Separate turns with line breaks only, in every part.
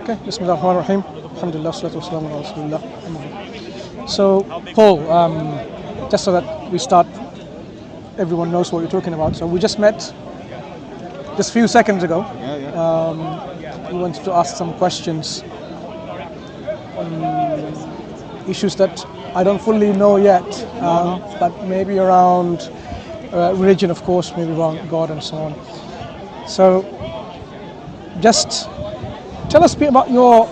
Okay, Bismillahirrahmanirrahim. Alhamdulillah, salatu wassalamu ala rasulillah. So, Paul, just so that we start, everyone knows what you're talking about. So we just met just a few seconds ago. We wanted to ask some questions on issues that I don't fully know yet, but maybe around religion, of course, maybe around God and so on. So, just tell us a bit about your,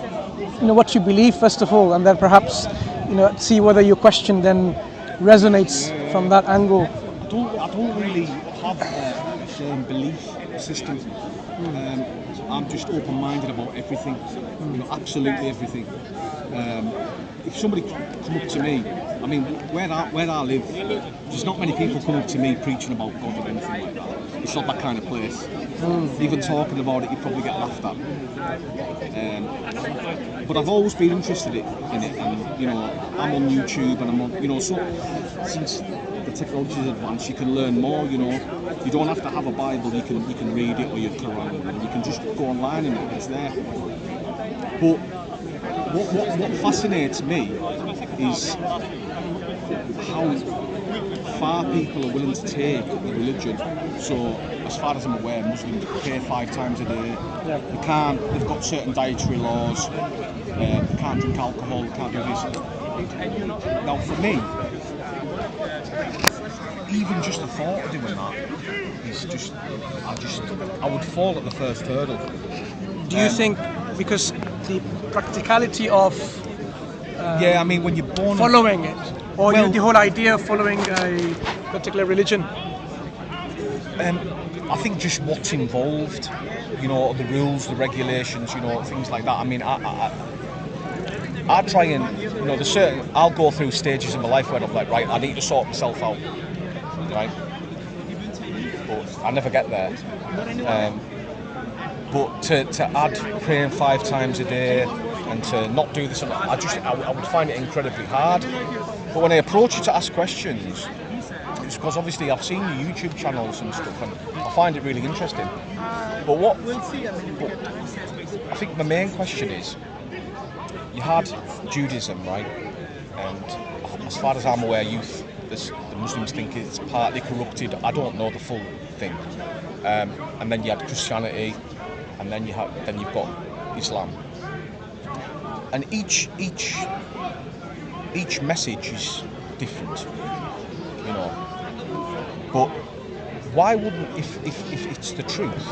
what you believe first of all, and then perhaps, see whether your question then resonates from that angle.
I don't really have a firm belief system. I'm just open-minded about everything, absolutely everything. If somebody come up to me, I mean, where I live, there's not many people come up to me preaching about God or anything like that. It's not that kind of place. Even talking about it, you probably get laughed at. But I've always been interested in it, and I'm on YouTube, and I'm on, so since the technology is advanced, you can learn more. You don't have to have a Bible. You can read it, or your Quran, and you can just go online and it's there. But what fascinates me is how far people are willing to take the religion. So, as far as I'm aware, Muslims pray 5 times a day. They've got certain dietary laws. They can't drink alcohol, they can't do this. Now, for me, even just the thought of doing that is just, I would fall at the first hurdle.
Do you think, because the practicality of
when you're born
following it, or the whole idea of following a particular religion?
I think just what's involved, the rules, the regulations, things like that. I mean, I try and, there's certain, I'll go through stages in my life where I'm like, right, I need to sort myself out, right? But I never get there. But to add praying 5 times a day and to not do this, I would find it incredibly hard. But when I approach you to ask questions, it's because obviously I've seen your YouTube channels and stuff, and I find it really interesting. But I think the main question is, you had Judaism, right? And as far as I'm aware, the Muslims think it's partly corrupted. I don't know the full thing. And then you had Christianity, and then you've got Islam. And each message is different, But why wouldn't, if it's the truth,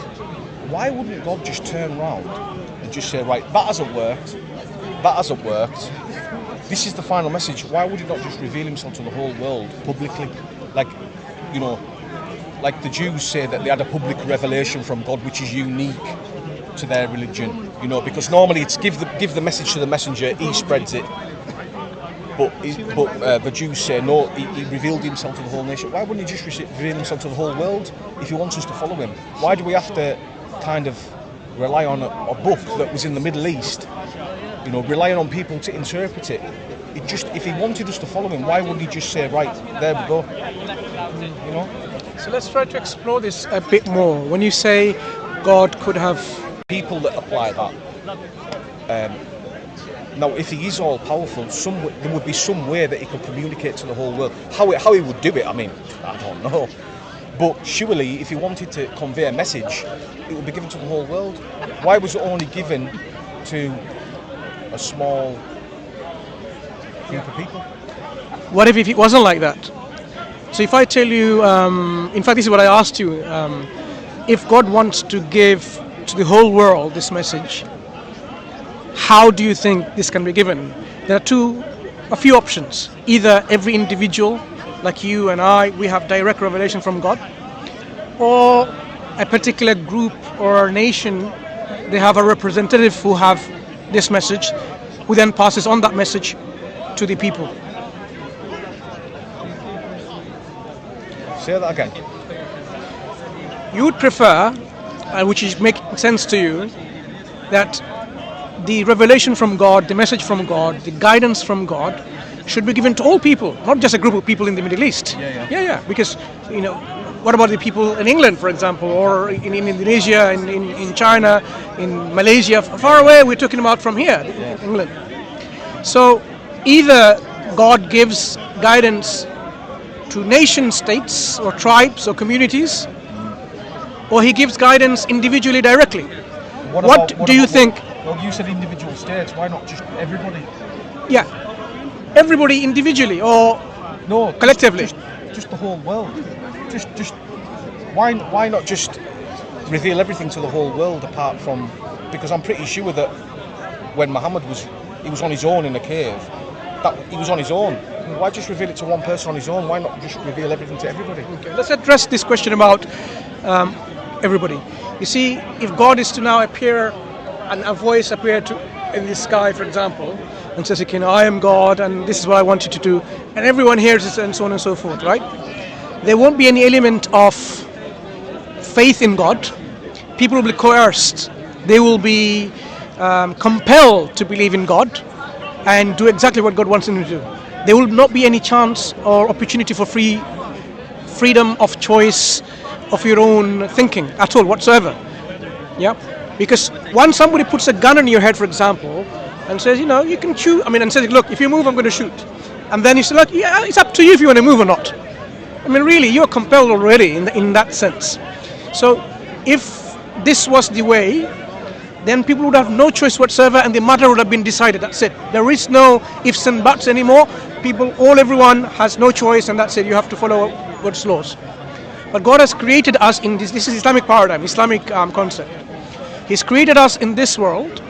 why wouldn't God just turn around and just say, right, that hasn't worked, this is the final message? Why would he not just reveal himself to the whole world publicly? Like the Jews say that they had a public revelation from God which is unique to their religion, because normally it's give the message to the messenger, he spreads it. But the Jews say, no, he revealed himself to the whole nation. Why wouldn't he just reveal himself to the whole world if he wants us to follow him? Why do we have to kind of rely on a book that was in the Middle East, relying on people to interpret it? If he wanted us to follow him, why wouldn't he just say, right, there we go?
So let's try to explore this a bit more. When you say God could have...
People that apply that. Now, if he is all-powerful, there would be some way that he could communicate to the whole world. How he would do it, I mean, I don't know. But surely, if he wanted to convey a message, it would be given to the whole world. Why was it only given to a small group of people?
What if it wasn't like that? So if I tell you, in fact, this is what I asked you, if God wants to give to the whole world this message, how do you think this can be given? There are a few options. Either every individual, like you and I, we have direct revelation from God, or a particular group or nation, they have a representative who have this message, who then passes on that message to the people.
Say that again.
You would prefer, which is making sense to you, that the revelation from God, the message from God, the guidance from God should be given to all people, not just a group of people in the Middle East. Yeah. Because, what about the people in England, for example, or in Indonesia, in China, in Malaysia, far away. We're talking about from here, England. So either God gives guidance to nation states or tribes or communities, or he gives guidance individually directly. What do you think?
Well, you said individual states. Why not just everybody?
Yeah, everybody individually or
no,
collectively.
Just the whole world. Just why not just reveal everything to the whole world apart from, because I'm pretty sure that when Muhammad was on his own in a cave, that he was on his own. Why just reveal it to one person on his own? Why not just reveal everything to everybody?
Okay, let's address this question about everybody. You see, if God is to now appear and a voice appear in the sky, for example, and says, okay, I am God and this is what I want you to do, and everyone hears it and so on and so forth, right? There won't be any element of faith in God. People will be coerced. They will be compelled to believe in God and do exactly what God wants them to do. There will not be any chance or opportunity for freedom of choice of your own thinking at all whatsoever. Yeah, because once somebody puts a gun on your head, for example, and says, you can choose. And says, look, if you move, I'm going to shoot. And then you say, look, yeah, it's up to you if you want to move or not. Really, you're compelled already in that sense. So, if this was the way, then people would have no choice whatsoever, and the matter would have been decided. That's it. There is no ifs and buts anymore. Everyone has no choice, and that's it. You have to follow God's laws. But God has created us in this is Islamic paradigm, Islamic concept. He's created us in this world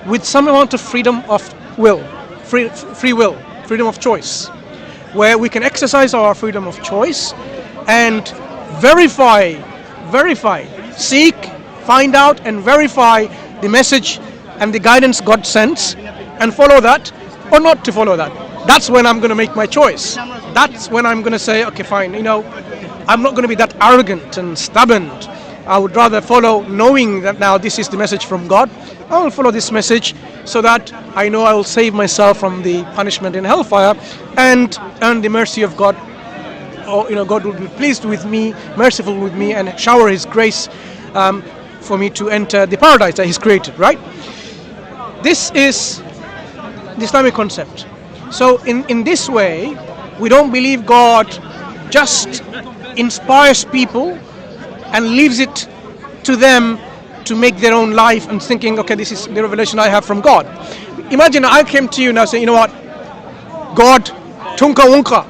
with some amount of freedom of will, free will, freedom of choice, where we can exercise our freedom of choice and verify, seek, find out and verify the message and the guidance God sends and follow that or not to follow that. That's when I'm going to make my choice. That's when I'm going to say, okay, fine, I'm not going to be that arrogant and stubborn. I would rather follow knowing that now this is the message from God. I will follow this message so that I know I will save myself from the punishment in hellfire and earn the mercy of God. Or, God will be pleased with me, merciful with me, and shower His grace for me to enter the paradise that He's created, right? This is the Islamic concept. So in this way, we don't believe God just inspires people and leaves it to them to make their own life and thinking, okay, this is the revelation I have from God. Imagine I came to you now saying, what, God, Tunka Wunka,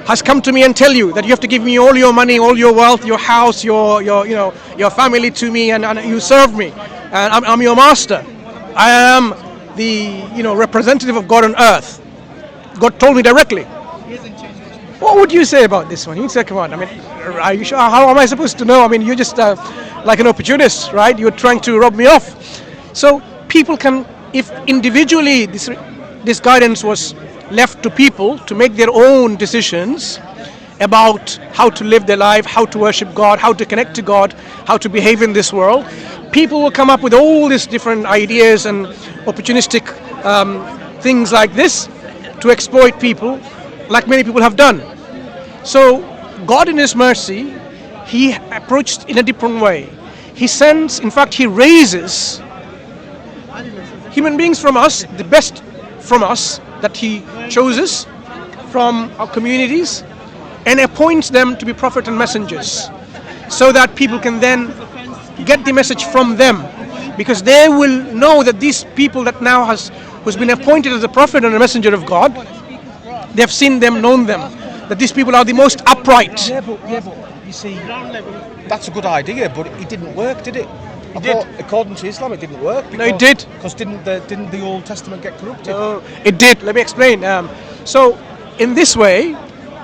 has come to me and tell you that you have to give me all your money, all your wealth, your house, your family to me, and you serve me, and I'm your master. I am the representative of God on earth. God told me directly. What would you say about this one? You'd say, come on, are you sure? How am I supposed to know? You're just like an opportunist, right? You're trying to rob me off. So people can, if individually this guidance was left to people to make their own decisions about how to live their life, how to worship God, how to connect to God, how to behave in this world, people will come up with all these different ideas and opportunistic things like this to exploit people, like many people have done. So God in His mercy, He approached in a different way. He sends, in fact, He raises human beings from us, the best from us that He chooses from our communities, and appoints them to be prophet and messengers, so that people can then get the message from them, because they will know that these people that now who's been appointed as a prophet and a messenger of God, they have seen them, known them, that these people are the most upright.
Yeah, but you see, that's a good idea, but it didn't work, did it? According to Islam, it didn't work.
No, it did.
Because didn't the Old Testament get corrupted?
No, it did. Let me explain. So, in this way,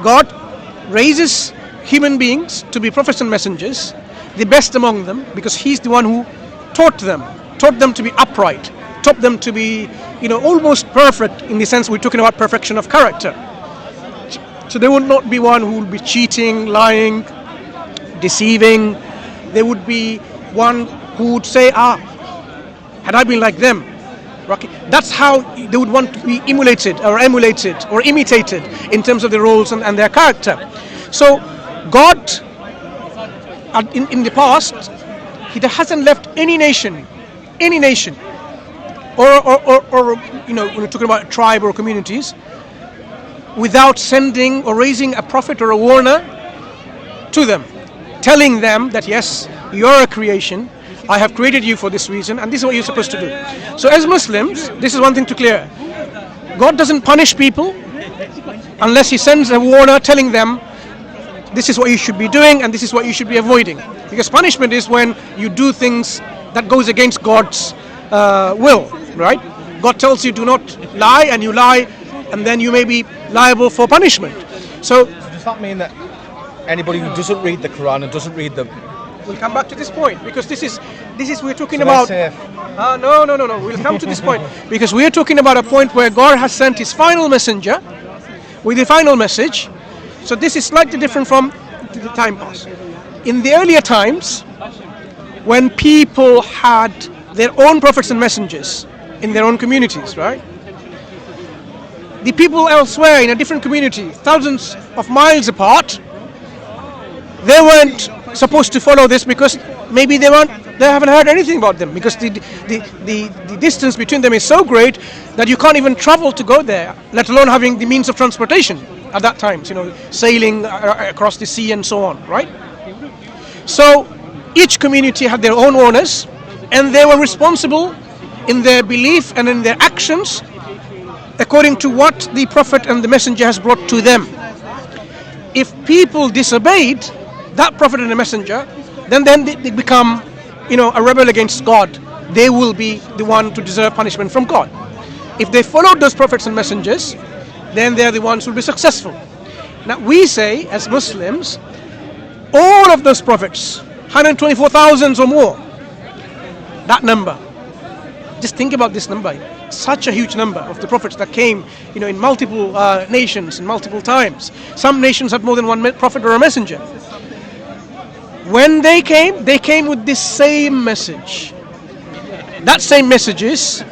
God raises human beings to be prophets and messengers, the best among them, because He's the one who taught them to be upright, taught them to be, almost perfect in the sense we're talking about perfection of character. So there would not be one who would be cheating, lying, deceiving. There would be one who would say, had I been like them. That's how they would want to be emulated or imitated in terms of their roles and their character. So God, in the past, He hasn't left any nation, or when we're talking about a tribe or communities, without sending or raising a prophet or a warner to them, telling them that yes, you're a creation, I have created you for this reason, and this is what you're supposed to do. So as Muslims, this is one thing to clear. God doesn't punish people unless He sends a warner telling them this is what you should be doing and this is what you should be avoiding. Because punishment is when you do things that goes against God's will, right? God tells you do not lie, and you lie, and then you may be liable for punishment. So
does that mean that anybody who doesn't read the Quran and doesn't read the...
We'll come back to this point, because this is we're talking about... No. We'll come to this point, because we are talking about a point where God has sent His final messenger with the final message. So this is slightly different from the time past. In the earlier times, when people had their own prophets and messengers in their own communities, right? The people elsewhere in a different community, thousands of miles apart, they weren't supposed to follow this because maybe they haven't heard anything about them, because the distance between them is so great that you can't even travel to go there, let alone having the means of transportation at that time, sailing across the sea and so on, right? So each community had their own owners, and they were responsible in their belief and in their actions according to what the prophet and the messenger has brought to them. If people disobeyed that prophet and the messenger, then they become, a rebel against God. They will be the one to deserve punishment from God. If they followed those prophets and messengers, then they're the ones who will be successful. Now we say, as Muslims, all of those prophets, 124,000 or more, that number, just think about this number, such a huge number of the prophets that came, in multiple nations and multiple times. Some nations have more than one prophet or a messenger. When they came with this same message. That same message is,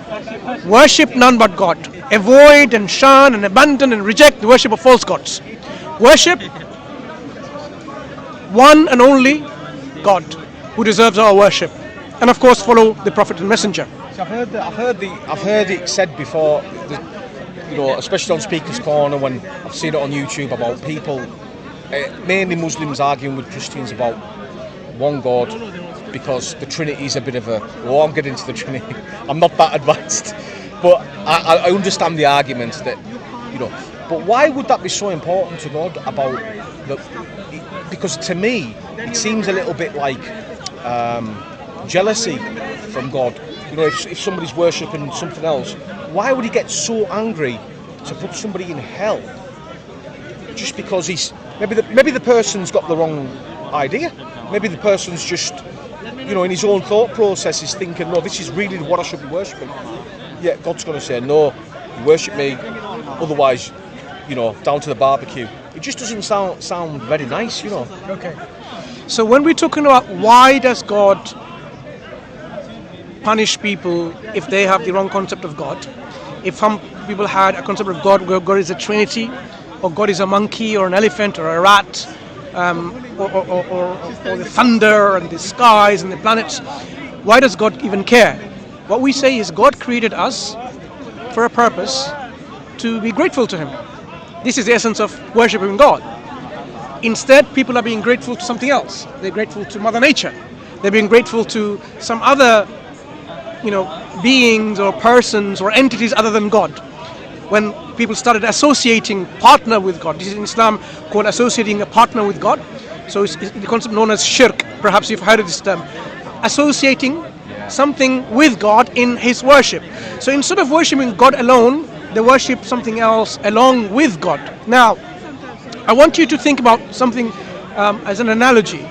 worship none but God. Avoid and shun and abandon and reject the worship of false gods. Worship one and only God, who deserves our worship. And of course follow the prophet and messenger.
So I've heard it said before, especially on Speaker's Corner, when I've seen it on YouTube, about people, mainly Muslims, arguing with Christians about one God, because the Trinity is a bit of a... Well, I'm getting into the Trinity. I'm not that advanced, but I understand the argument that, But why would that be so important to God about the... Because to me, it seems a little bit like jealousy from God. If somebody's worshipping something else, why would He get so angry to put somebody in hell just because he's... Maybe the person's got the wrong idea. Maybe the person's just, in his own thought process is thinking, no, this is really what I should be worshipping. Yeah, God's going to say, no, you worship me, otherwise, down to the barbecue. It just doesn't sound very nice,
Okay. So when we're talking about why does God punish people if they have the wrong concept of God, if some people had a concept of God where God is a trinity, or God is a monkey or an elephant or a rat, or the thunder and the skies and the planets, why does God even care? What we say is God created us for a purpose, to be grateful to Him. This is the essence of worshipping God. Instead, people are being grateful to something else. They're grateful to Mother Nature. They're being grateful to some other, beings or persons or entities other than God. When people started associating partner with God, this is in Islam called associating a partner with God. So it's the concept known as shirk. Perhaps you've heard of this term. Associating something with God in His worship. So instead of worshipping God alone, they worship something else along with God. Now, I want you to think about something as an analogy.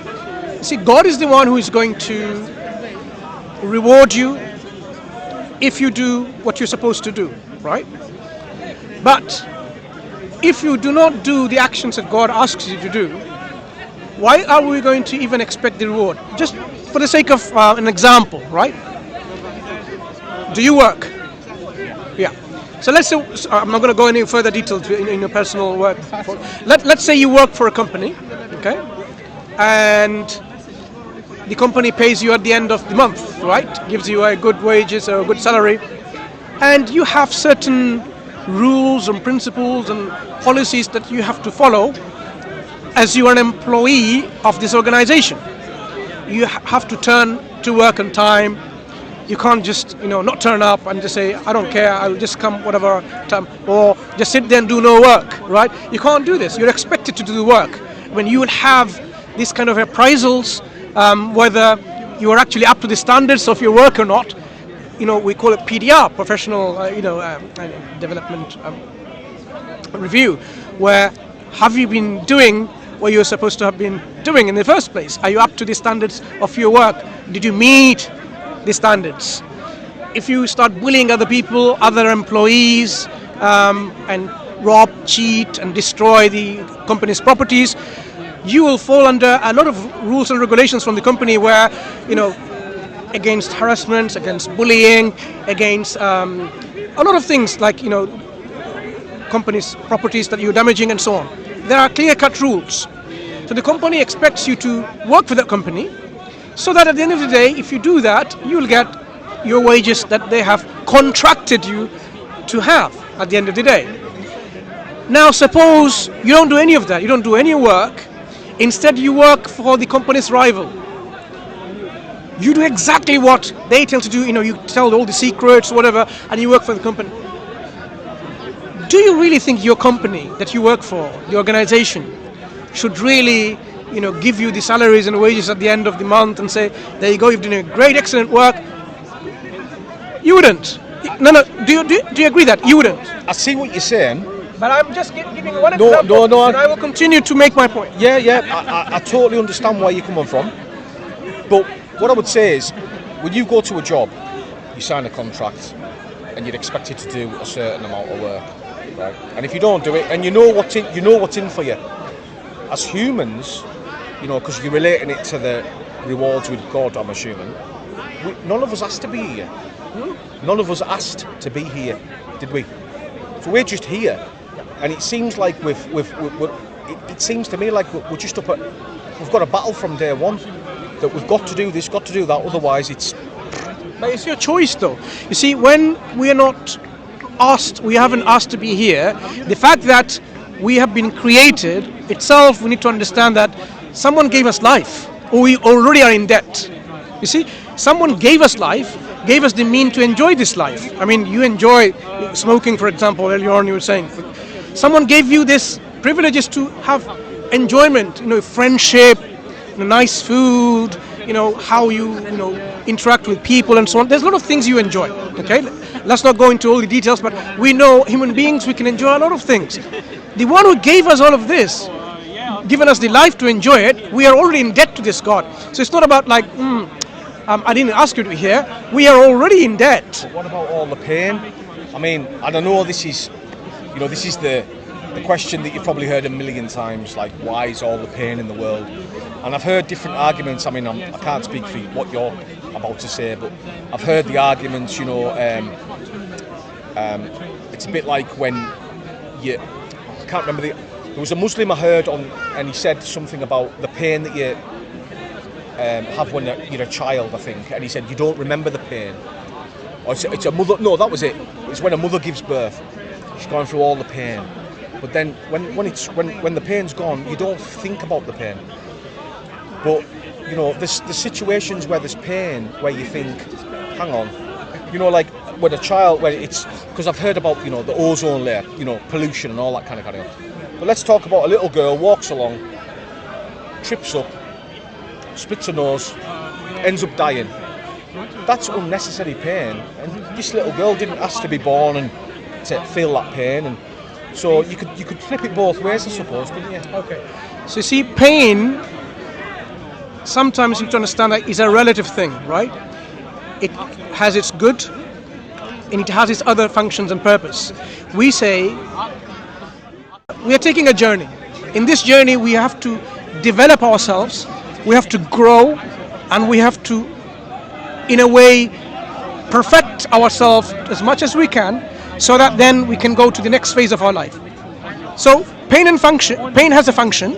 See, God is the one who is going to reward you if you do what you're supposed to do, right? But if you do not do the actions that God asks you to do, why are we going to even expect the reward? Just for the sake of an example, right? Do you work? Yeah. So let's say, I'm not going to go any further detail in your personal work. Let's say you work for a company, okay? And the company pays you at the end of the month, right? Gives you a good wages or a good salary, and you have certain rules and principles and policies that you have to follow as you are an employee of this organization. You have to turn to work on time. You can't just, not turn up and just say, I don't care, I'll just come whatever time, or just sit there and do no work, right? You can't do this. You're expected to do the work. When you will have this kind of appraisals, whether you are actually up to the standards of your work or not, we call it PDR, professional, development review, where have you been doing what you're supposed to have been doing in the first place? Are you up to the standards of your work? Did you meet the standards? If you start bullying other people, other employees, and rob, cheat and destroy the company's properties, you will fall under a lot of rules and regulations from the company where, against harassment, against bullying, against a lot of things like, company's properties that you're damaging and so on. There are clear-cut rules. So the company expects you to work for that company so that at the end of the day, if you do that, you'll get your wages that they have contracted you to have at the end of the day. Now suppose you don't do any of that, you don't do any work, instead you work for the company's rival. You do exactly what they tell to do, you tell all the secrets, whatever, and you work for the company. Do you really think your company that you work for, the organization, should really, give you the salaries and wages at the end of the month and say, there you go, you've done a great, excellent work? You wouldn't. No. Do you agree that? You wouldn't.
I see what you're saying.
But I'm just giving one example, and I will continue to make my point.
Yeah, I totally understand where you're coming from. But what I would say is, when you go to a job, you sign a contract, and you're expected to do a certain amount of work, right? And if you don't do it, and you know what's in for you, as humans, because you're relating it to the rewards with God, I'm assuming. None of us asked to be here. None of us asked to be here, did we? So we're just here, and it seems like it seems to me like we're just up at. We've got a battle from day one that we've got to do this, got to do that. Otherwise, it's.
But it's your choice, though. You see, when we are not asked, we haven't asked to be here. The fact that we have been created itself, we need to understand that someone gave us life, or we already are in debt. You see, someone gave us life, gave us the means to enjoy this life. I mean, you enjoy smoking, for example, earlier on you were saying. Someone gave you this privileges to have enjoyment, friendship, nice food, how you, interact with people and so on. There's a lot of things you enjoy, okay? Let's not go into all the details, but we know human beings, we can enjoy a lot of things. The one who gave us all of this, given us the life to enjoy it, we are already in debt to this God. So it's not about like, I didn't ask you to be here. We are already in debt.
What about all the pain? I mean, I don't know, this is the question that you've probably heard a million times, like, why is all the pain in the world? And I've heard different arguments. I mean, I can't speak for what you're about to say, but I've heard the arguments, it's a bit like when I can't remember, there was a Muslim I heard on, and he said something about the pain that you have when you're a child, I think, and he said you don't remember the pain. Or it's a mother. No, that was it. It's when a mother gives birth. She's going through all the pain, but then when the pain's gone, you don't think about the pain. But there's situations where there's pain where you think, hang on, like when a child, where it's because I've heard about the ozone layer, pollution and all that kind of carry on. But let's talk about a little girl walks along, trips up, splits her nose, ends up dying. That's unnecessary pain, and this little girl didn't ask to be born and to feel that pain, and so you could flip it both ways, I suppose, couldn't you?
Okay. So you see, pain, sometimes you have to understand that is a relative thing, right? It has its good, and it has its other functions and purpose. We say we are taking a journey. In this journey, we have to develop ourselves, we have to grow, and we have to, in a way, perfect ourselves as much as we can, so that then we can go to the next phase of our life. So pain has a function.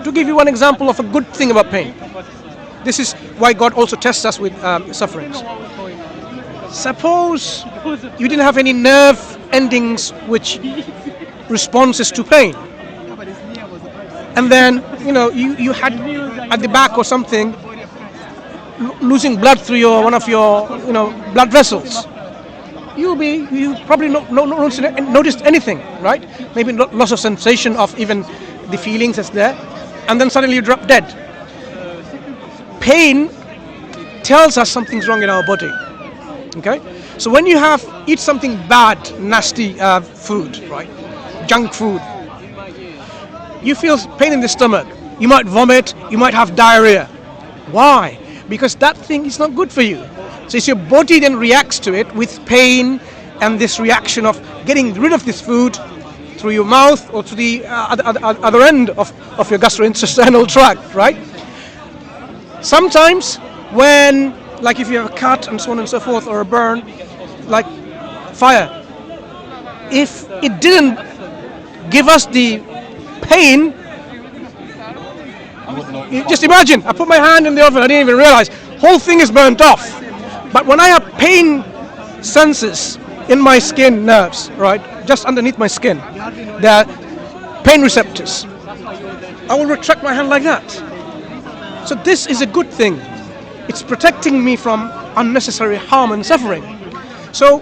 To give you one example of a good thing about pain, this is why God also tests us with sufferings. Suppose you didn't have any nerve endings which responses to pain, and then you had at the back or something losing blood through one of your blood vessels. You probably not noticed anything, right? Maybe loss of sensation of even the feelings that's there, and then suddenly you drop dead. Pain tells us something's wrong in our body. Okay, so when you eat something bad, nasty food, right, junk food, you feel pain in the stomach. You might vomit. You might have diarrhea. Why? Because that thing is not good for you. So it's your body then reacts to it with pain, and this reaction of getting rid of this food through your mouth or to the other end of your gastrointestinal tract, right? Sometimes when, like if you have a cut and so on and so forth, or a burn, like fire, if it didn't give us the pain, just imagine, I put my hand in the oven, I didn't even realize, whole thing is burnt off. But when I have pain senses in my skin nerves, right, just underneath my skin, there are pain receptors, I will retract my hand like that. So this is a good thing. It's protecting me from unnecessary harm and suffering. So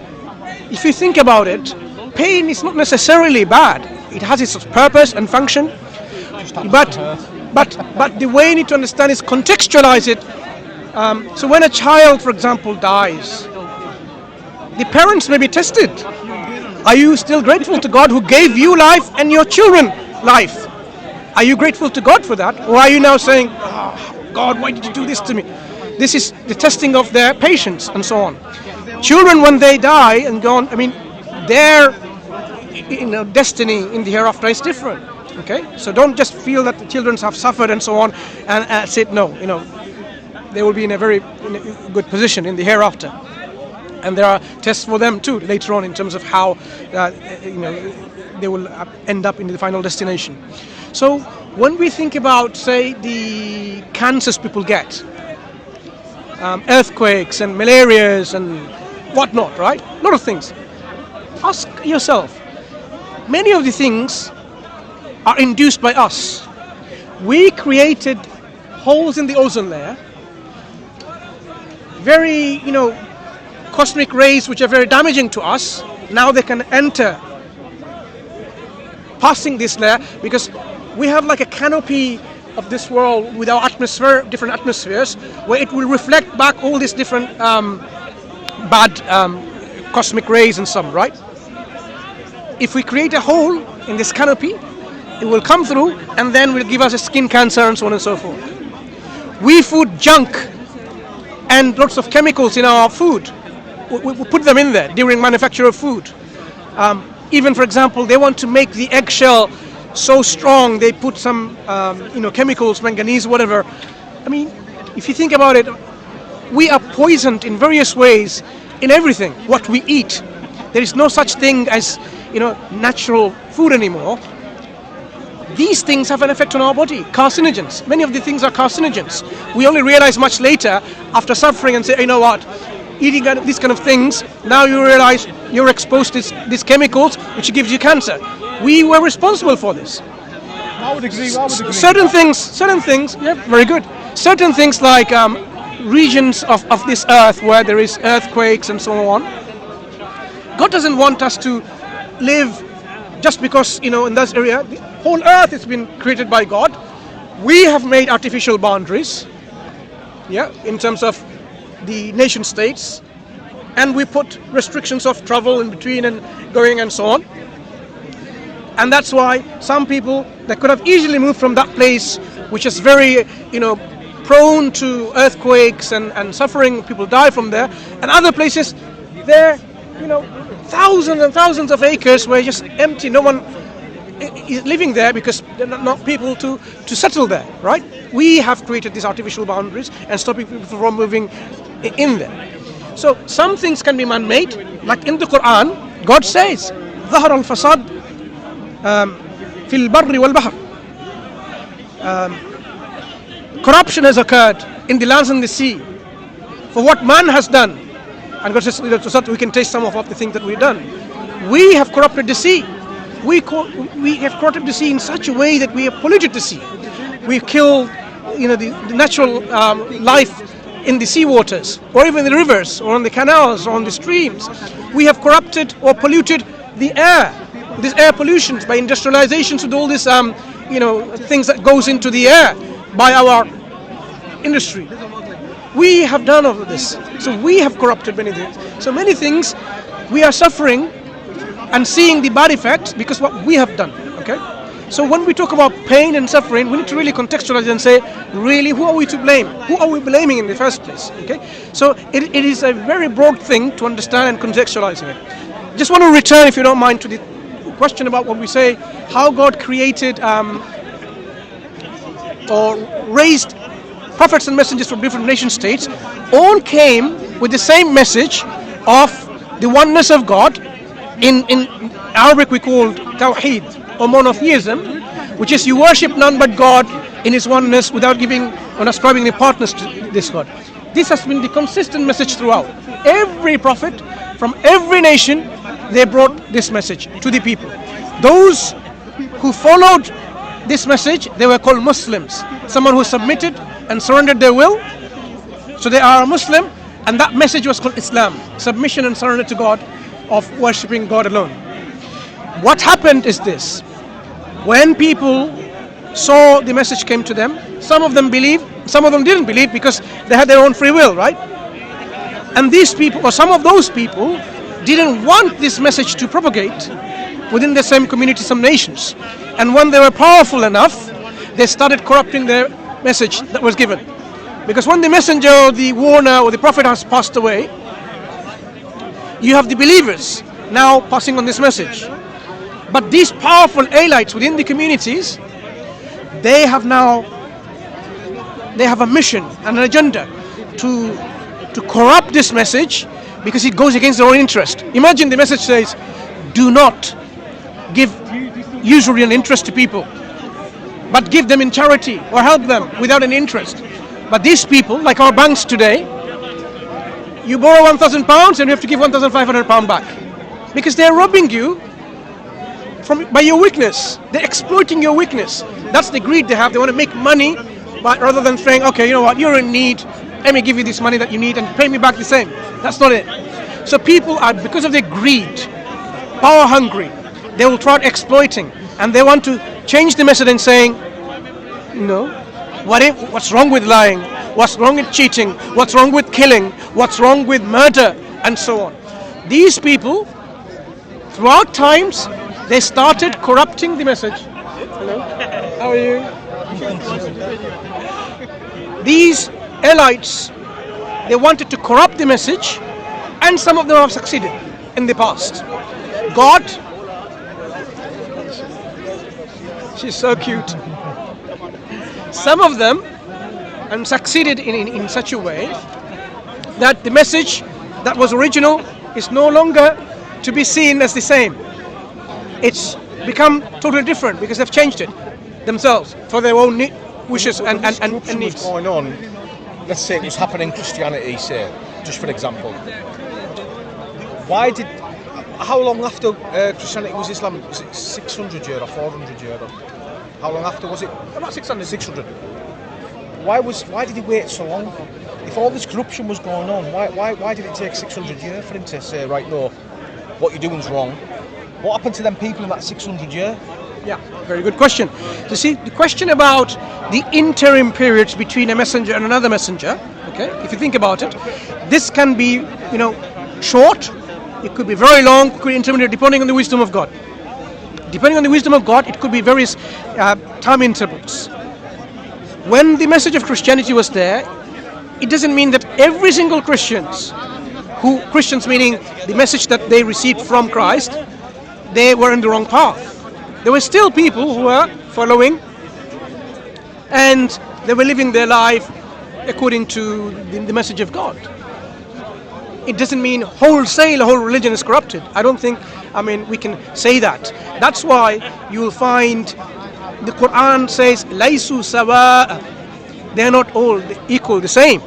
if you think about it, pain is not necessarily bad. It has its purpose and function, but the way you need to understand is contextualize it. So when a child, for example, dies, the parents may be tested. Are you still grateful to God who gave you life and your children life? Are you grateful to God for that? Or are you now saying, oh, God, why did you do this to me? This is the testing of their patience and so on. Children, when they die and go on, I mean, their destiny in the hereafter is different. Okay, so don't just feel that the children have suffered and so on, and say no. They will be in a very good position in the hereafter, and there are tests for them too later on in terms of how they will end up in the final destination. So when we think about, say, the cancers people get, earthquakes and malarias and whatnot, right? A lot of things. Ask yourself, many of the things are induced by us. We created holes in the ozone layer, very, cosmic rays which are very damaging to us. Now they can enter, passing this layer, because we have like a canopy of this world with our atmosphere, different atmospheres, where it will reflect back all these different bad cosmic rays and some, right? If we create a hole in this canopy, it will come through and then will give us a skin cancer and so on and so forth. We food junk and lots of chemicals in our food. We put them in there during manufacture of food. Even, for example, they want to make the eggshell so strong, they put some chemicals, manganese, whatever. I mean, if you think about it, we are poisoned in various ways in everything, what we eat. There is no such thing as natural food anymore. These things have an effect on our body, carcinogens. Many of the things are carcinogens. We only realize much later after suffering and say, you know what, eating these kind of things, now you realize you're exposed to these chemicals which gives you cancer. We were responsible for this.
I would agree.
Certain things, yeah, very good. Certain things like regions of this earth where there is earthquakes and so on. God doesn't want us to live just because, in that area. The whole earth has been created by God. We have made artificial boundaries, yeah, in terms of the nation states, and we put restrictions of travel in between and going and so on. And that's why some people that could have easily moved from that place, which is very, prone to earthquakes and suffering, people die from there, and other places, there, thousands and thousands of acres were just empty. No one is living there because there are not people to settle there, right? We have created these artificial boundaries and stopping people from moving in there. So some things can be man-made, like in the Quran, God says, ظهر الفساد في البر والبحر. Corruption has occurred in the lands and the sea, for what man has done. And God says, so that we can taste some of the things that we've done. We have corrupted the sea. We have corrupted the sea in such a way that we have polluted the sea. We've killed, the natural life in the sea waters, or even the rivers, or on the canals, or on the streams. We have corrupted or polluted the air. These air pollutions by industrializations with all this, things that goes into the air by our industry. We have done all of this. So we have corrupted many things. So many things we are suffering and seeing the bad effects because what we have done. Okay. So when we talk about pain and suffering, we need to really contextualize and say, really, who are we to blame? Who are we blaming in the first place? Okay. So it is a very broad thing to understand and contextualize it. Just want to return, if you don't mind, to the question about what we say, how God created or raised prophets and messengers from different nation states. All came with the same message of the oneness of God. In Arabic we call Tawheed or monotheism, which is you worship none but God in His oneness without giving or ascribing any partners to this God. This has been the consistent message throughout. Every prophet from every nation, they brought this message to the people. Those who followed this message, they were called Muslims. Someone who submitted and surrendered their will. So they are a Muslim, and that message was called Islam, submission and surrender to God, of worshipping God alone. What happened is this: when people saw the message came to them, some of them believed, some of them didn't believe because they had their own free will, right? And these people, or some of those people, didn't want this message to propagate within the same community, some nations. And when they were powerful enough, they started corrupting their message that was given. Because when the messenger or the warner or the prophet has passed away, you have the believers now passing on this message. But these powerful elites within the communities, they have a mission and an agenda to corrupt this message because it goes against their own interest. Imagine the message says, do not give usury and interest to people, but give them in charity or help them without an interest. But these people, like our banks today, you borrow £1,000 and you have to give £1,500 back because they're robbing you by your weakness. They're exploiting your weakness. That's the greed they have. They want to make money, but rather than saying, okay, you know what, you're in need, let me give you this money that you need and pay me back the same. That's not it. So people are, because of their greed, power hungry, they will try exploiting, and they want to change the message and saying, no, what's wrong with lying? What's wrong with cheating? What's wrong with killing? What's wrong with murder? And so on. These people, throughout times, they started corrupting the message. Hello, how are you? These elites, they wanted to corrupt the message, and some of them have succeeded in the past. God, she's so cute. Some of them and succeeded in such a way that the message that was original is no longer to be seen as the same. It's become totally different because they've changed it themselves for their own wishes and needs.
Going on, let's say it was happening in Christianity, say, just for example. How long after Christianity was Islam? Was it 600 years or 400 years? How long after was it?
About 600.
600. Why did he wait so long? If all this corruption was going on, why did it take 600 years for him to say, right, no, what you're doing is wrong? What happened to them people in that 600 years?
Yeah, very good question. You see, the question about the interim periods between a messenger and another messenger, okay, if you think about it, this can be, short, it could be very long, it could be intermediate, depending on the wisdom of God. Depending on the wisdom of God, it could be various time intervals. When the message of Christianity was there, it doesn't mean that every single Christians meaning the message that they received from Christ, they were in the wrong path. There were still people who were following, and they were living their life according to the message of God. It doesn't mean wholesale whole religion is corrupted. I don't think, we can say that. That's why you will find the Quran says, "Laysu sawa." They are not all equal, the same.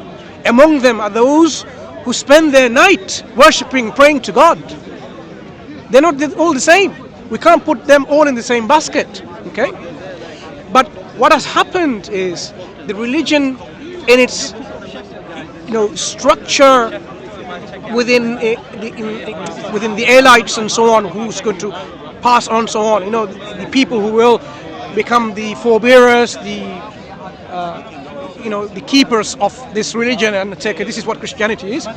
Among them are those who spend their night worshipping, praying to God. They're not all the same. We can't put them all in the same basket. Okay? But what has happened is the religion in its structure within the elites and so on, who's going to pass on so on, the people who will become the forebearers, the keepers of this religion, and say, okay, this is what Christianity is.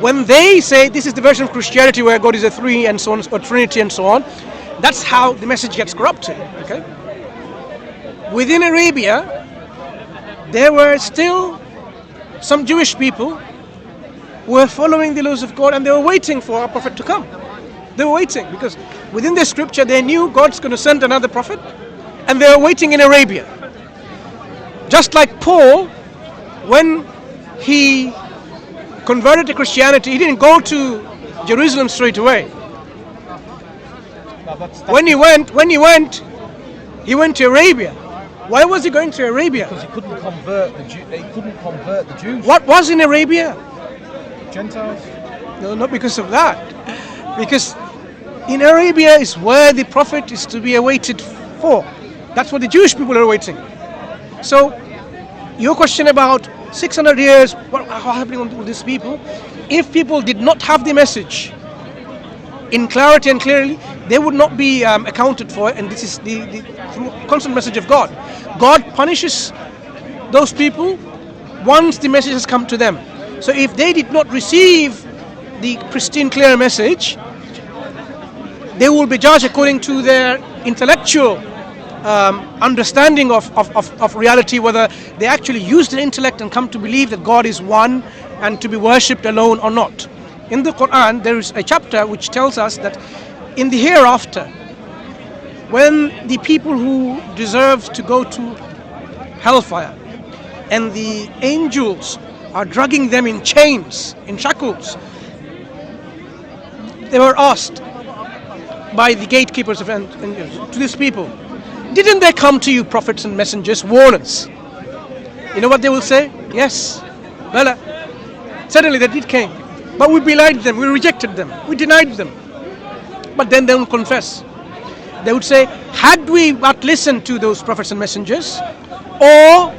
When they say this is the version of Christianity where God is a three and so on, or Trinity and so on, that's how the message gets corrupted. Okay? Within Arabia, there were still some Jewish people who were following the laws of God, and they were waiting for a prophet to come. They were waiting because within the scripture they knew God's going to send another prophet, and they were waiting in Arabia. Just like Paul, when he converted to Christianity, he didn't go to Jerusalem straight away. When he went, he went to Arabia. Why was he going to Arabia?
Because he couldn't convert the Jews.
What was in Arabia?
Gentiles?
No, not because of that. Because in Arabia is where the prophet is to be awaited for. That's what the Jewish people are awaiting. So, your question about 600 years, what's happening with these people? If people did not have the message in clarity and clearly, they would not be accounted for, and this is the constant message of God. God punishes those people once the message has come to them. So if they did not receive the pristine, clear message, they will be judged according to their intellectual understanding of reality, whether they actually use their intellect and come to believe that God is one and to be worshipped alone or not. In the Quran, there is a chapter which tells us that in the hereafter, when the people who deserve to go to hellfire and the angels are dragging them in chains, in shackles, they were asked by the gatekeepers of to these people, didn't they come to you, prophets and messengers, warn us? You know what they will say? Yes. Well, certainly they did came. But we belied them, we rejected them, we denied them. But then they will confess. They would say, had we but listened to those prophets and messengers, or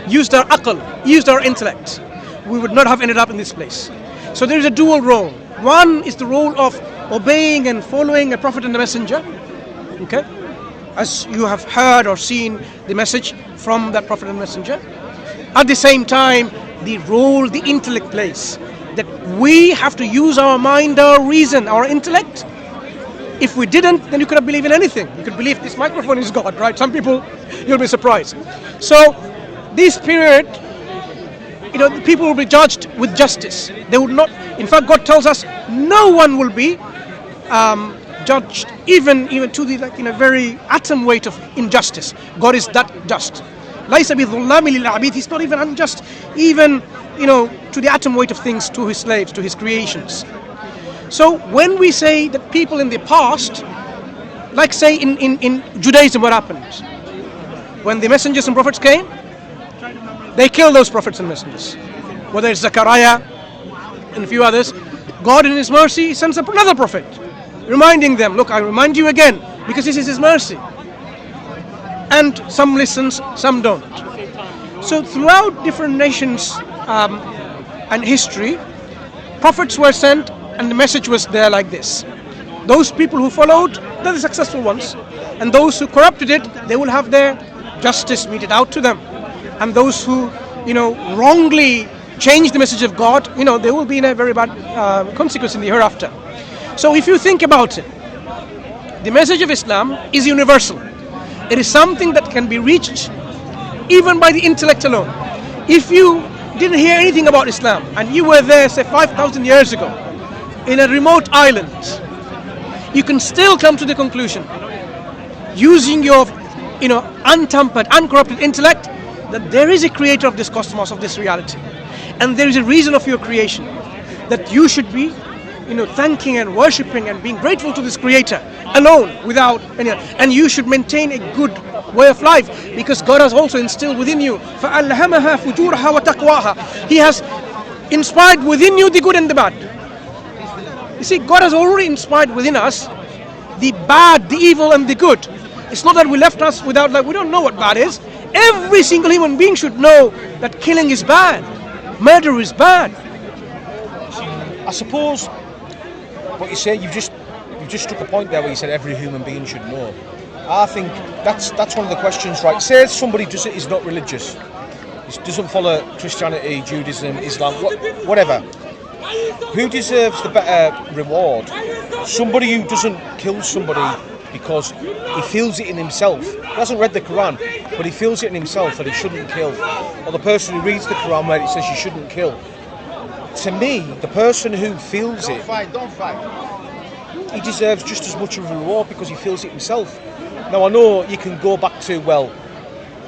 used our aql, used our intellect, we would not have ended up in this place. So there is a dual role. One is the role of obeying and following a prophet and a messenger, okay, as you have heard or seen the message from that prophet and messenger. At the same time, the role the intellect plays, that we have to use our mind, our reason, our intellect. If we didn't, then you could have believed in anything. You could believe this microphone is God, right? Some people, you'll be surprised. So this period, the people will be judged with justice. They would not, in fact, God tells us no one will be judged even to the very atom weight of injustice. God is that just. He's not even unjust, even to the atom weight of things, to his slaves, to his creations. So when we say that people in the past, like say in Judaism, what happened? When the messengers and prophets came, they killed those prophets and messengers. Whether it's Zechariah and a few others, God in his mercy sends up another prophet, reminding them, look, I remind you again, because this is his mercy. And some listens, some don't. So throughout different nations and history, prophets were sent and the message was there like this. Those people who followed, they're the successful ones. And those who corrupted it, they will have their justice meted out to them. And those who, wrongly changed the message of God, they will be in a very bad consequence in the hereafter. So if you think about it, the message of Islam is universal. It is something that can be reached even by the intellect alone. If you didn't hear anything about Islam and you were there, say 5,000 years ago, in a remote island, you can still come to the conclusion, using your, untampered, uncorrupted intellect, that there is a creator of this cosmos, of this reality, and there is a reason of your creation, that you should be, thanking and worshipping and being grateful to this creator alone, without any, and you should maintain a good way of life, because God has also instilled within you. فَأَلْهَمَهَا فُجُورَهَا وَتَقْوَاهَا. He has inspired within you the good and the bad. You see, God has already inspired within us the bad, the evil and the good. It's not that we left us without, like, we don't know what bad is. Every single human being should know that killing is bad, murder is bad.
I suppose what you say, you've just struck a point there where you said every human being should know. I think that's one of the questions, right? Say somebody is not religious, doesn't follow Christianity, Judaism, Islam, whatever. Who deserves the better reward? Somebody who doesn't kill somebody because he feels it in himself. He hasn't read the Quran, but he feels it in himself that he shouldn't kill. Or the person who reads the Quran where it says you shouldn't kill. To me, the person who feels it,
Don't fight.
he deserves just as much of a reward because he feels it himself. Now I know you can go back to, well,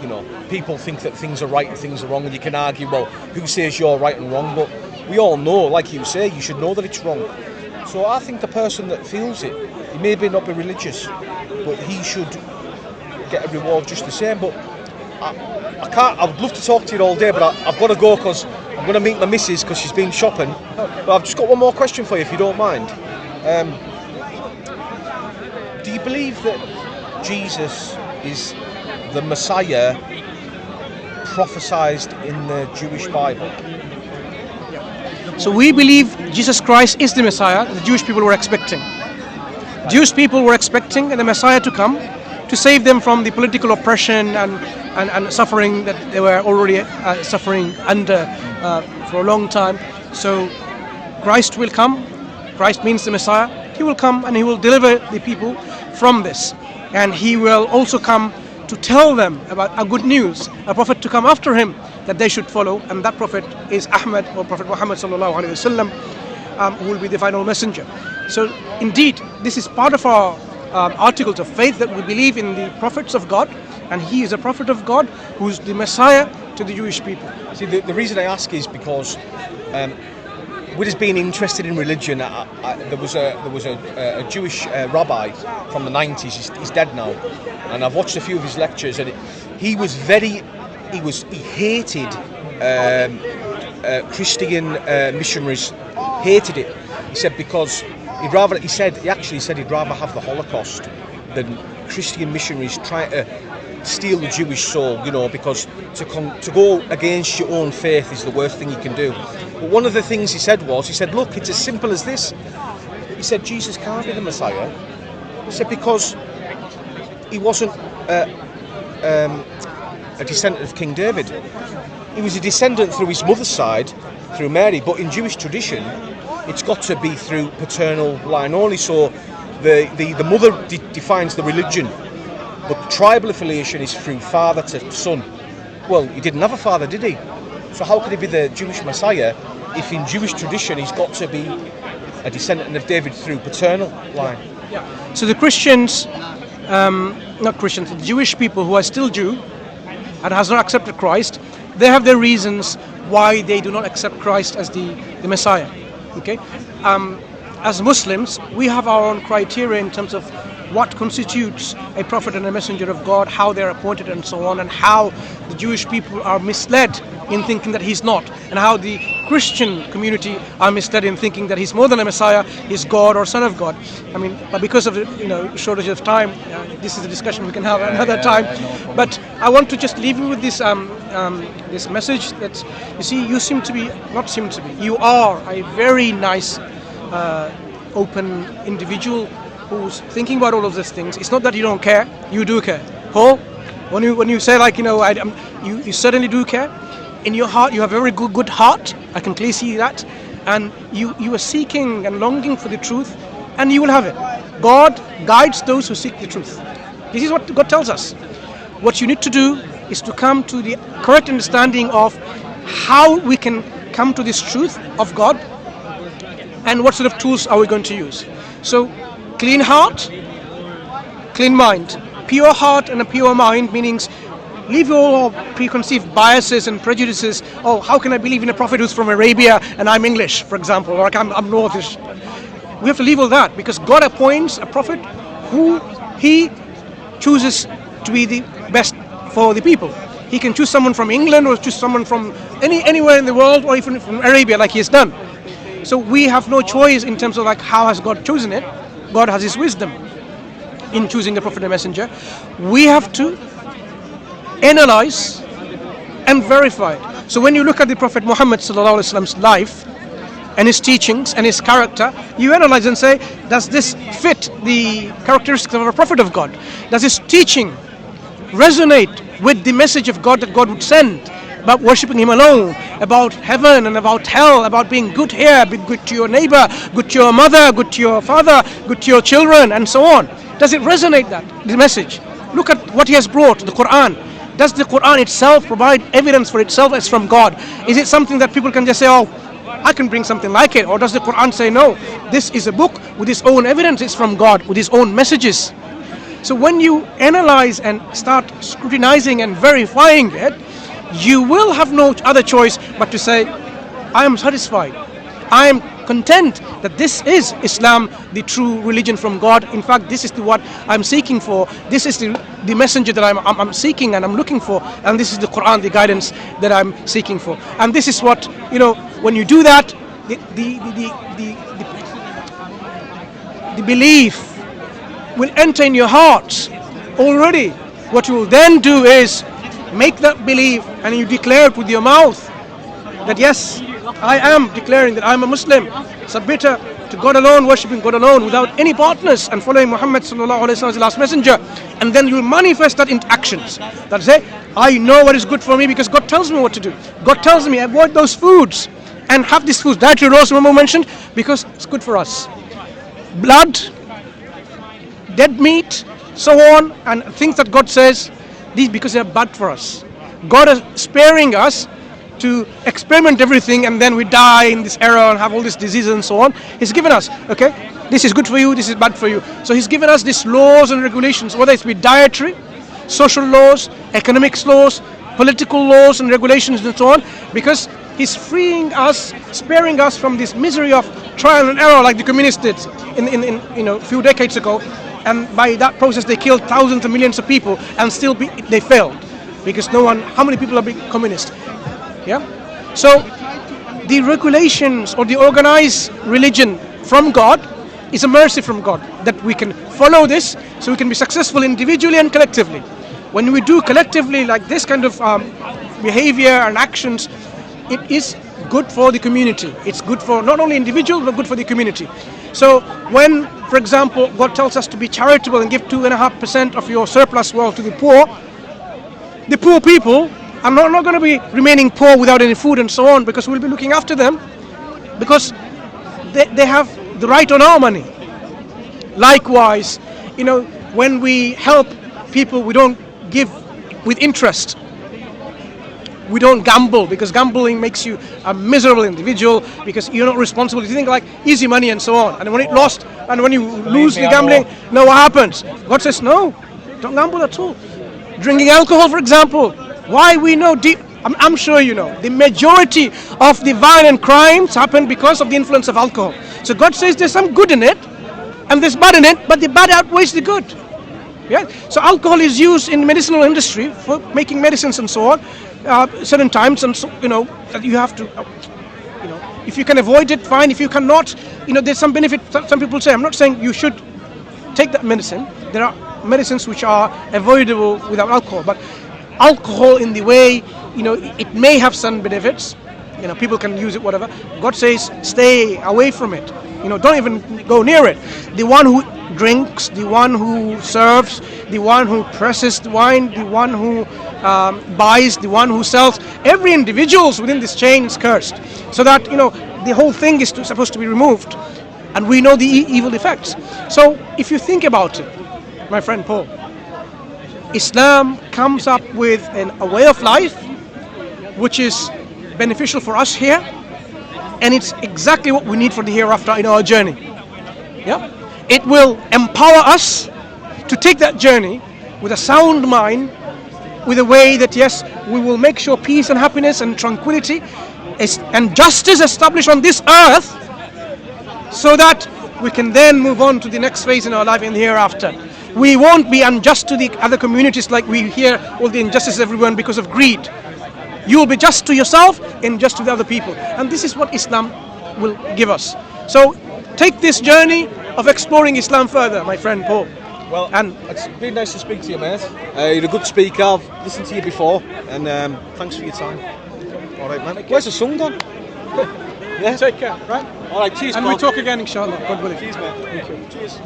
you know, people think that things are right and things are wrong, and you can argue, well, who says you're right and wrong? But we all know, like you say, you should know that it's wrong. So I think the person that feels it, he may not be religious, but he should get a reward just the same. But I can't. I would love to talk to you all day, but I've got to go because I'm going to meet my missus because she's been shopping. But I've just got one more question for you, if you don't mind. Do you believe that Jesus is the Messiah prophesied in the Jewish Bible?
So we believe Jesus Christ is the Messiah the Jewish people were expecting. Jewish people were expecting the Messiah to come to save them from the political oppression and suffering that they were already suffering under for a long time. So Christ will come. Christ means the Messiah. He will come and he will deliver the people from this. And he will also come to tell them about a good news, a prophet to come after him that they should follow, and that prophet is Ahmad, or Prophet Muhammad sallallahu alaihi wasallam, who will be the final messenger. So indeed, this is part of our articles of faith, that we believe in the prophets of God, and he is a prophet of God who is the Messiah to the Jewish people.
See, the reason I ask is because with us being interested in religion, there was a Jewish rabbi from the 90s. He's dead now, and I've watched a few of his lectures, and he hated Christian missionaries, hated it. He said because he actually said he'd rather have the Holocaust than Christian missionaries trying to steal the Jewish soul, you know, because to go against your own faith is the worst thing you can do. But one of the things he said, look, it's as simple as this. He said Jesus can't be the Messiah. He said because he wasn't a descendant of King David. He was a descendant through his mother's side, through Mary, but in Jewish tradition it's got to be through paternal line only. So the mother defines the religion, but tribal affiliation is through father to son. Well, he didn't have a father, did he? So how could he be the Jewish Messiah if in Jewish tradition he's got to be a descendant of David through paternal line?
Yeah. So the Christians, the Jewish people who are still Jew and has not accepted Christ, they have their reasons why they do not accept Christ as the Messiah. Okay, as Muslims, we have our own criteria in terms of what constitutes a prophet and a messenger of God, how they're appointed and so on, and how the Jewish people are misled in thinking that he's not, and how the Christian community are misled in thinking that he's more than a Messiah, he's God or Son of God. I mean, but because of the shortage of time, this is a discussion we can have another time. No, but I want to just leave you with this this message that you are a very nice, open individual who's thinking about all of these things. It's not that you don't care, you do care. Paul, when you say you certainly do care. In your heart, you have a very good heart. I can clearly see that, and you are seeking and longing for the truth, and you will have it. God guides those who seek the truth. This is what God tells us. What you need to do is to come to the correct understanding of how we can come to this truth of God, and what sort of tools are we going to use. So, clean heart, clean mind. Pure heart and a pure mind means leave all preconceived biases and prejudices. Oh, how can I believe in a prophet who's from Arabia and I'm English, for example, or I'm Northish? We have to leave all that, because God appoints a prophet who he chooses to be the best for the people. He can choose someone from England or choose someone from anywhere in the world, or even from Arabia, like he has done. So we have no choice in terms of like how has God chosen it. God has his wisdom in choosing the Prophet and Messenger. We have to analyze and verify it. So when you look at the Prophet Muhammad sallallahu alaihi wasallam's life and his teachings and his character, you analyze and say, does this fit the characteristics of a prophet of God? Does his teaching resonate with the message of God that God would send about worshipping him alone, about heaven and about hell, about being good here, be good to your neighbor, good to your mother, good to your father, good to your children, and so on? Does it resonate, that the message? Look at what he has brought, the Quran. Does the Quran itself provide evidence for itself as from God? Is it something that people can just say, oh, I can bring something like it? Or does the Quran say, no, this is a book with its own evidence, it's from God, with its own messages? So when you analyze and start scrutinizing and verifying it, you will have no other choice but to say, I am satisfied, I am content that this is Islam, the true religion from God. In fact, this is what I'm seeking for. This is the messenger that I'm seeking and I'm looking for. And this is the Quran, the guidance that I'm seeking for. And this is what, when you do that, the belief will enter in your heart already. What you will then do is make that belief and you declare it with your mouth that yes, I am declaring that I am a Muslim, submitter to God alone, worshipping God alone without any partners, and following Muhammad sallallahu alaihi wasallam as the last messenger. And then you will manifest that into actions. That say, I know what is good for me because God tells me what to do. God tells me avoid those foods and have these foods. Dietary laws, remember mentioned, because it's good for us. Blood, dead meat, so on, and things that God says, these because they are bad for us. God is sparing us to experiment everything, and then we die in this era and have all these diseases and so on. He's given us, okay, this is good for you, this is bad for you. So he's given us these laws and regulations, whether it's be dietary, social laws, economics laws, political laws and regulations and so on, because he's freeing us, sparing us from this misery of trial and error like the communists did in a few decades ago. And by that process they killed thousands and millions of people, and still they failed because how many people are being communist? Yeah. So the regulations or the organized religion from God is a mercy from God that we can follow this, so we can be successful individually and collectively. When we do collectively like this kind of behavior and actions, it is good for the community. It's good for not only individuals but good for the community. So when, for example, God tells us to be charitable and give 2.5% of your surplus wealth to the poor people are not going to be remaining poor without any food and so on, because we'll be looking after them, because they have the right on our money. Likewise, when we help people, we don't give with interest. We don't gamble, because gambling makes you a miserable individual, because you're not responsible. You think like easy money and so on. And when it lost, and when you lose the gambling, what happens? God says, no, don't gamble at all. Drinking alcohol, for example. Why we know I'm sure you know, the majority of the violent crimes happen because of the influence of alcohol. So God says there's some good in it, and there's bad in it, but the bad outweighs the good. Yeah. So alcohol is used in the medicinal industry for making medicines and so on. Certain times, and so, that you have to, if you can avoid it, fine. If you cannot, there's some benefit. Some people say, I'm not saying you should take that medicine. There are medicines which are avoidable without alcohol, but alcohol in the way, it may have some benefits. People can use it, whatever. God says, stay away from it. Don't even go near it. The one who drinks, the one who serves, the one who presses the wine, the one who buys, the one who sells, every individual within this chain is cursed. So that, the whole thing is supposed to be removed. And we know the evil effects. So if you think about it, my friend Paul, Islam comes up with a way of life which is beneficial for us here, and it's exactly what we need for the hereafter in our journey. Yeah, it will empower us to take that journey with a sound mind, with a way that yes, we will make sure peace and happiness and tranquility and justice established on this earth, so that we can then move on to the next phase in our life in the hereafter. We won't be unjust to the other communities like we hear all the injustices everyone because of greed. You will be just to yourself and just to the other people. And this is what Islam will give us. So take this journey of exploring Islam further, my friend Paul.
Well, and it's been nice to speak to you, mate. You're a good speaker. I've listened to you before, and thanks for your time. All right, man. Where's the song gone?
Yeah. Take care, right?
All right, cheers,
and
Paul.
we'll talk again, inshallah. God willing.
Cheers, mate.
Thank you.
Cheers.